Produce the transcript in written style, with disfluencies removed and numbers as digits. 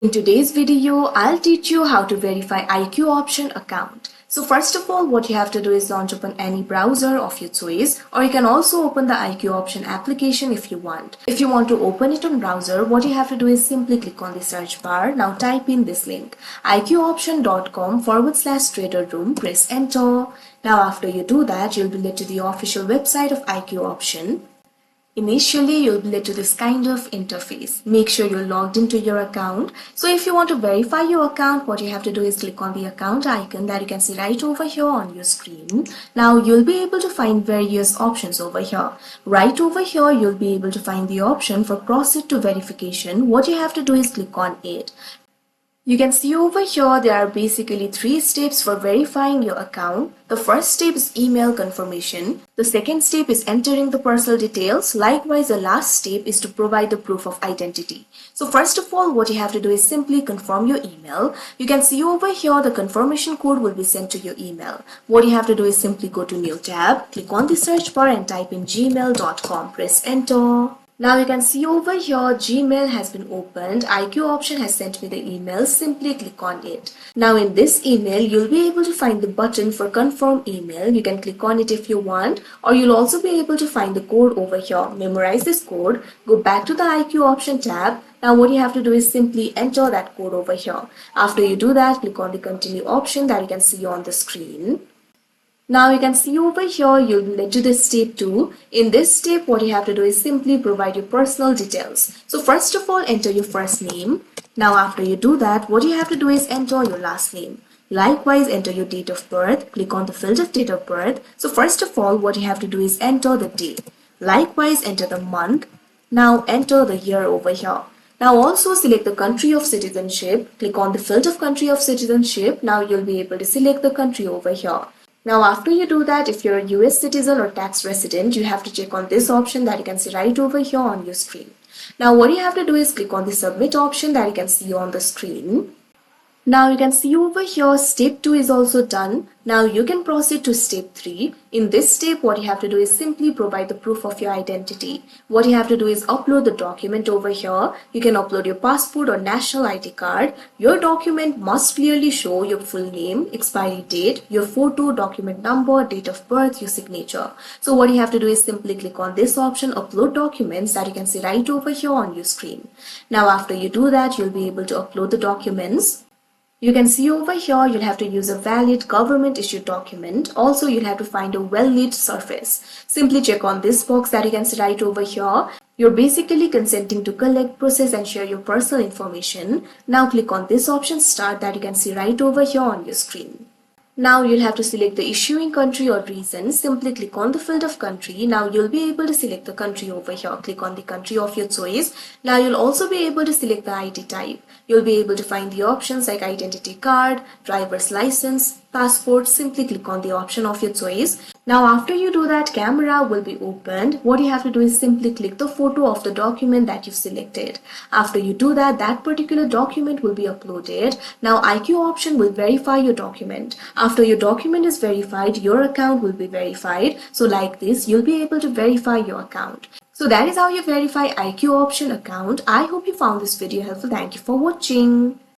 In today's video, I'll teach you how to verify IQ option account. So first of all, what you have to do is launch open any browser of your choice, or you can also open the IQ option application if you want. If you want to open it on browser, what you have to do is simply click on the search bar. Now type in this link, iqoption.com/trader room, press enter. Now after you do that, you'll be led to the official website of IQ option. Initially, you'll be led to this kind of interface. Make sure you're logged into your account. So if you want to verify your account, what you have to do is click on the account icon that you can see right over here on your screen. Now you'll be able to find various options over here. Right over here, you'll be able to find the option for proceed to verification. What you have to do is click on it. You can see over here there are basically 3 steps for verifying your account. The first step is email confirmation. The second step is entering the personal details. Likewise, the last step is to provide the proof of identity. So first of all, what you have to do is simply confirm your email. You can see over here the confirmation code will be sent to your email. What you have to do is simply go to new tab, click on the search bar and type in gmail.com. Press enter. Now you can see over here Gmail has been opened. IQ option has sent me the email. Simply click on it. Now in this email you'll be able to find the button for confirm email. You can click on it if you want, or you'll also be able to find the code over here. Memorize this code. Go back to the IQ option tab. Now what you have to do is simply enter that code over here. After you do that, click on the continue option that you can see on the screen. Now you can see over here you'll be led to this step 2. In this step, what you have to do is simply provide your personal details. So first of all, enter your first name. Now after you do that, what you have to do is enter your last name. Likewise, enter your date of birth. Click on the field of date of birth. So first of all, what you have to do is enter the day. Likewise, enter the month. Now enter the year over here. Now also select the country of citizenship. Click on the field of country of citizenship. Now you'll be able to select the country over here. Now after you do that, if you're a US citizen or tax resident, you have to check on this option that you can see right over here on your screen. Now what you have to do is click on the submit option that you can see on the screen. Now you can see over here step 2 is also done. Now you can proceed to step 3. In this step, what you have to do is simply provide the proof of your identity. What you have to do is upload the document over here. You can upload your passport or national ID card. Your document must clearly show your full name, expiry date, your photo, document number, date of birth, your signature. So what you have to do is simply click on this option, upload documents, that you can see right over here on your screen. Now after you do that, you'll be able to upload the documents. You can see over here you'll have to use a valid government issued document. Also you'll have to find a well-lit surface. Simply check on this box that you can see right over here. You're basically consenting to collect, process and share your personal information. Now click on this option start that you can see right over here on your screen. Now you'll have to select the issuing country or region. Simply click on the field of country. Now you'll be able to select the country over here. Click on the country of your choice. Now you'll also be able to select the ID type. You'll be able to find the options like identity card, driver's license, passport. Simply click on the option of your choice. Now after you do that, camera will be opened. What you have to do is simply click the photo of the document that you've selected. After you do that, that particular document will be uploaded. Now IQ option will verify your document. After your document is verified, your account will be verified. So like this, you'll be able to verify your account. So that is how you verify IQ option account. I hope you found this video helpful. Thank you for watching.